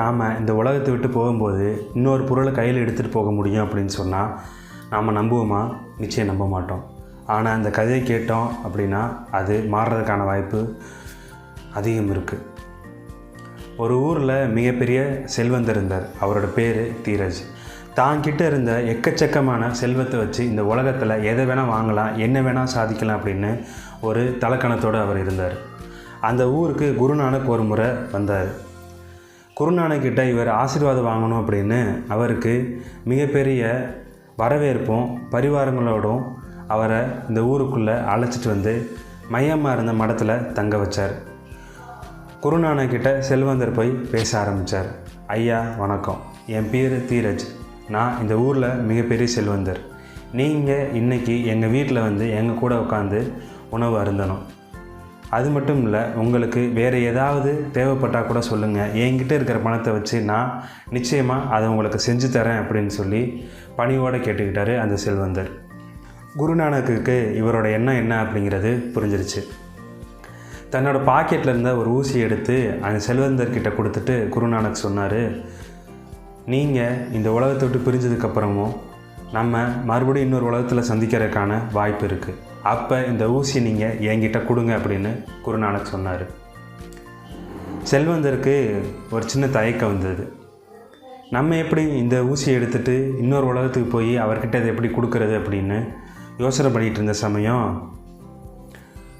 நாம் இந்த உலகத்தை விட்டு போகும்போது இன்னொரு பொருளை கையில் எடுத்துகிட்டு போக முடியும் அப்படின்னு சொன்னால் நாம் நம்புவோமா? நிச்சயம் நம்ப மாட்டோம். ஆனால் இந்த கதையை கேட்டோம் அப்படின்னா அது மாறுறதுக்கான வாய்ப்பு அதிகம் இருக்குது. ஒரு ஊரில் மிகப்பெரிய செல்வந்தர் இருந்தார். அவரோட பேர் தீரஜ். தாங்கிட்ட இருந்த எக்கச்சக்கமான செல்வத்தை வச்சு இந்த உலகத்தில் எதை வேணால் வாங்கலாம், என்ன வேணால் சாதிக்கலாம் அப்படின்னு ஒரு தலக்கணத்தோடு அவர் இருந்தார். அந்த ஊருக்கு குருநானக் ஒரு முறை வந்தார். குருநானக்கிட்ட இவர் ஆசீர்வாதம் வாங்கணும் அப்படின்னு அவருக்கு மிகப்பெரிய வரவேற்பும் பரிவாரங்களோடும் அவரை இந்த ஊருக்குள்ளே அழைச்சிட்டு வந்து மையமாக இருந்த மடத்தில் தங்க வச்சார். குருநானக்கிட்ட செல்வந்தர் போய் பேச ஆரம்பித்தார். ஐயா வணக்கம், என் பேர் தீரஜ். நான் இந்த ஊரில் மிகப்பெரிய செல்வந்தர். நீங்கள் இன்றைக்கி எங்கள் வீட்டில் வந்து எங்கள் கூட உட்காந்து உணவு அருந்தணும். அது மட்டும் இல்லை, உங்களுக்கு வேறு ஏதாவது தேவைப்பட்டால் கூட சொல்லுங்கள். என்கிட்ட இருக்கிற பணத்தை வச்சு நான் நிச்சயமாக அதை உங்களுக்கு செஞ்சு தரேன் அப்படின்னு சொல்லி பணியோடு கேட்டுக்கிட்டார் அந்த செல்வந்தர். குருநானக்குக்கு இவரோட எண்ணம் என்ன அப்படிங்கிறது புரிஞ்சிருச்சு. தன்னோட பாக்கெட்டில் இருந்த ஒரு ஊசி எடுத்து அந்த செல்வந்தர்கிட்ட கொடுத்துட்டு குருநானக் சொன்னார், நீங்கள் இந்த உலகத்தை விட்டு பிரிஞ்சதுக்கப்புறமும் நம்ம மறுபடியும் இன்னொரு உலகத்தில் சந்திக்கிறதுக்கான வாய்ப்பு இருக்குது. அப்போ இந்த ஊசி நீங்கள் என்கிட்ட கொடுங்க அப்படின்னு குருநானக் சொன்னார். செல்வந்தருக்கு ஒரு சின்ன தயக்கம் வந்தது. நம்ம எப்படி இந்த ஊசியை எடுத்துகிட்டு இன்னொரு உலகத்துக்கு போய் அவர்கிட்ட அதை எப்படி கொடுக்கறது அப்படின்னு யோசனை பண்ணிகிட்டு இருந்த சமயம்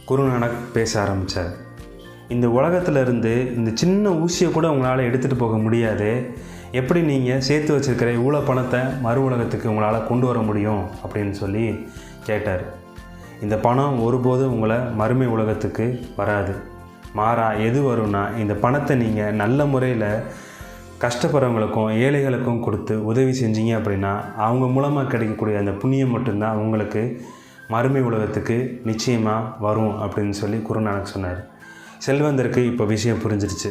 குருநானக் பேச ஆரம்பித்தார். இந்த உலகத்தில் இருந்து இந்த சின்ன ஊசியை கூட உங்களால் எடுத்துகிட்டு போக முடியாது. எப்படி நீங்கள் சேர்த்து வச்சுருக்கிற இவ்வளோ பணத்தை மறு உலகத்துக்கு உங்களால் கொண்டு வர முடியும் அப்படின்னு சொல்லி கேட்டார். இந்த பணம் ஒருபோதும் உங்களை மறுமை உலகத்துக்கு வராது. மாறா எது வரும்னா, இந்த பணத்தை நீங்கள் நல்ல முறையில் கஷ்டப்படுறவங்களுக்கும் ஏழைகளுக்கும் கொடுத்து உதவி செஞ்சீங்க அப்படின்னா அவங்க மூலமாக கிடைக்கக்கூடிய அந்த புண்ணியம் மட்டும்தான் உங்களுக்கு மறுமை உலகத்துக்கு நிச்சயமாக வரும் அப்படின்னு சொல்லி குருநானக் சொன்னார். செல்வந்தருக்கு இப்போ விஷயம் புரிஞ்சிருச்சு.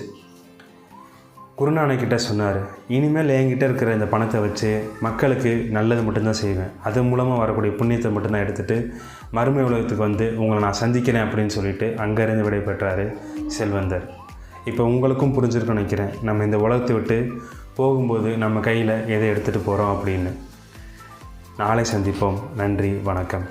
குருநானக்கிட்ட சொன்னார், இனிமேல் என்கிட்ட இருக்கிற இந்த பணத்தை வச்சு மக்களுக்கு நல்லது மட்டும்தான் செய்வேன். அது மூலமாக வரக்கூடிய புண்ணியத்தை மட்டும்தான் எடுத்துகிட்டு மறுமை உலகத்துக்கு வந்து உங்களை நான் சந்திக்கிறேன் அப்படின்னு சொல்லிட்டு அங்கேருந்து விடை பெற்றார் செல்வந்தர். இப்போ உங்களுக்கும் புரிஞ்சிருக்குன்னு நினைக்கிறேன், நம்ம இந்த உலகத்தை விட்டு போகும்போது நம்ம கையில் எதை எடுத்துகிட்டு போகிறோம் அப்படின்னு. நாளை சந்திப்போம். நன்றி, வணக்கம்.